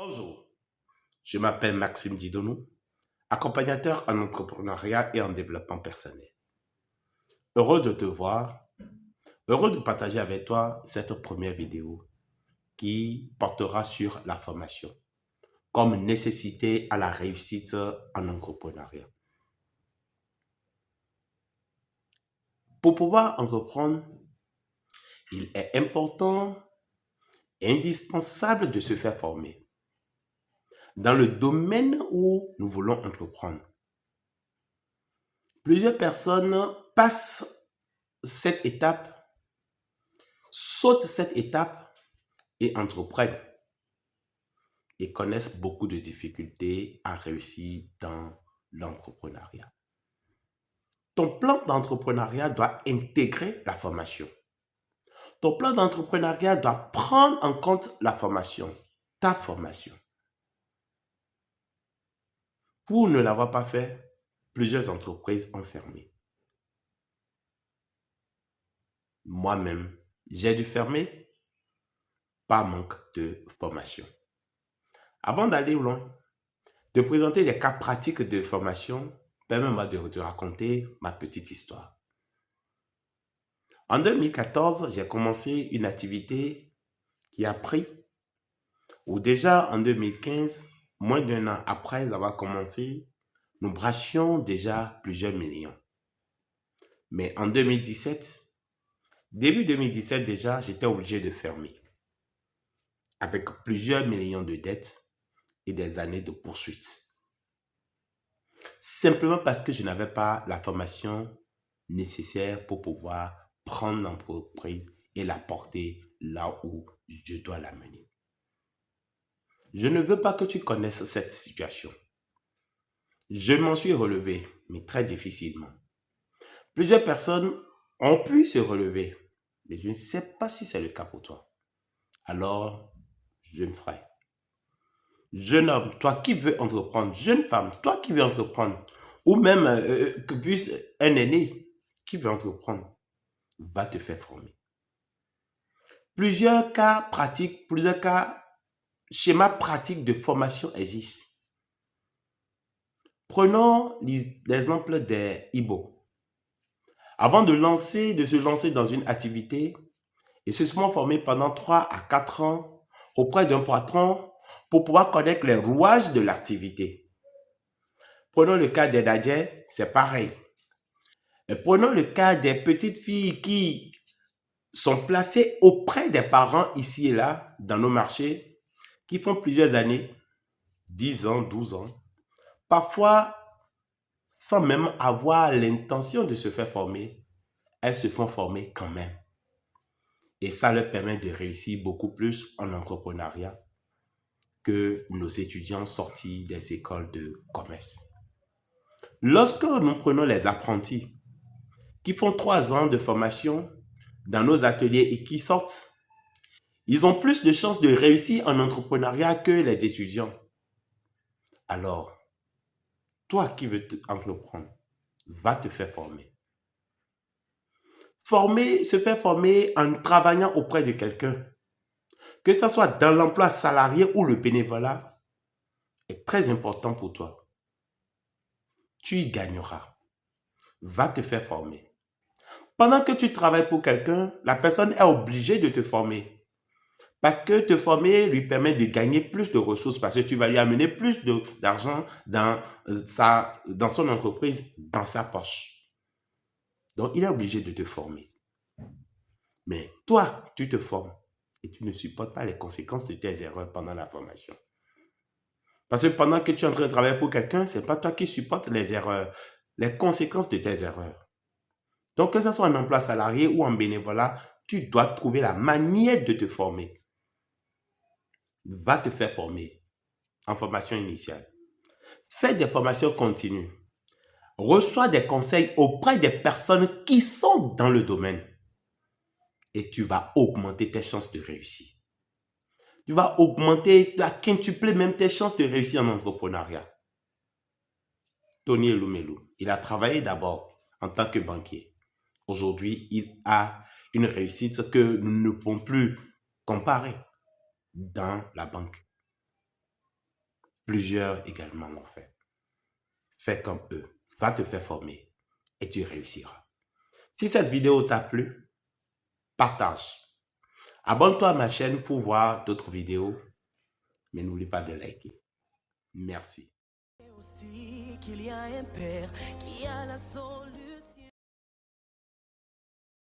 Bonjour, je m'appelle Maxime Didonou, accompagnateur en entrepreneuriat et en développement personnel. Heureux de te voir, heureux de partager avec toi cette première vidéo qui portera sur la formation comme nécessité à la réussite en entrepreneuriat. Pour pouvoir entreprendre, il est important et indispensable de se faire former dans le domaine où nous voulons entreprendre. Plusieurs personnes passent cette étape, sautent cette étape et entreprennent et connaissent beaucoup de difficultés à réussir dans l'entrepreneuriat. Ton plan d'entrepreneuriat doit intégrer la formation. Ton plan d'entrepreneuriat doit prendre en compte la formation, ta formation. Pour ne l'avoir pas fait, plusieurs entreprises ont fermé. Moi-même, j'ai dû fermer par manque de formation. Avant d'aller loin, de présenter des cas pratiques de formation, permets-moi de te raconter ma petite histoire. En 2014, j'ai commencé une activité qui a pris, ou déjà en 2015, moins d'un an après avoir commencé, nous brassions déjà plusieurs millions. Mais en 2017, début 2017 déjà, j'étais obligé de fermer, avec plusieurs millions de dettes et des années de poursuites. Simplement parce que je n'avais pas la formation nécessaire pour pouvoir prendre l'entreprise et la porter là où je dois la mener. Je ne veux pas que tu connaisses cette situation. Je m'en suis relevé, mais très difficilement. Plusieurs personnes ont pu se relever, mais je ne sais pas si c'est le cas pour toi. Alors, jeune frère, jeune homme, toi qui veux entreprendre, jeune femme, toi qui veux entreprendre, ou même que puisse un aîné qui veut entreprendre, va te faire former. Plusieurs cas pratiques, plusieurs cas schémas pratiques de formation existent. Prenons l'exemple des Ibo. Avant de se lancer dans une activité, ils se sont formés pendant 3 à 4 ans auprès d'un patron pour pouvoir connaître les rouages de l'activité. Prenons le cas des Dadjais, c'est pareil. Et prenons le cas des petites filles qui sont placées auprès des parents ici et là, dans nos marchés, qui font plusieurs années, 10 ans, 12 ans, parfois sans même avoir l'intention de se faire former, elles se font former quand même. Et ça leur permet de réussir beaucoup plus en entrepreneuriat que nos étudiants sortis des écoles de commerce. Lorsque nous prenons les apprentis qui font 3 ans de formation dans nos ateliers et qui sortent, ils ont plus de chances de réussir en entrepreneuriat que les étudiants. Alors, toi qui veux entreprendre, va te faire former. Se faire former en travaillant auprès de quelqu'un, que ce soit dans l'emploi salarié ou le bénévolat, est très important pour toi. Tu y gagneras. Va te faire former. Pendant que tu travailles pour quelqu'un, la personne est obligée de te former. Parce que te former lui permet de gagner plus de ressources, parce que tu vas lui amener plus d'argent dans son entreprise, dans sa poche. Donc, il est obligé de te former. Mais toi, tu te formes et tu ne supportes pas les conséquences de tes erreurs pendant la formation. Parce que pendant que tu es en train de travailler pour quelqu'un, ce n'est pas toi qui supportes les erreurs, les conséquences de tes erreurs. Donc, que ce soit en emploi salarié ou en bénévolat, tu dois trouver la manière de te former. Va te faire former en formation initiale. Fais des formations continues. Reçois des conseils auprès des personnes qui sont dans le domaine. Et tu vas augmenter tes chances de réussir. Tu vas augmenter, quintupler même tes chances de réussir en entrepreneuriat. Tony Elumelu, il a travaillé d'abord en tant que banquier. Aujourd'hui, il a une réussite que nous ne pouvons plus comparer dans la banque. Plusieurs également l'ont fait. Fais comme eux. Va te faire former et tu réussiras. Si cette vidéo t'a plu, partage. Abonne-toi à ma chaîne pour voir d'autres vidéos, mais n'oublie pas de liker. Merci. Qu'il y a un père qui a la solution.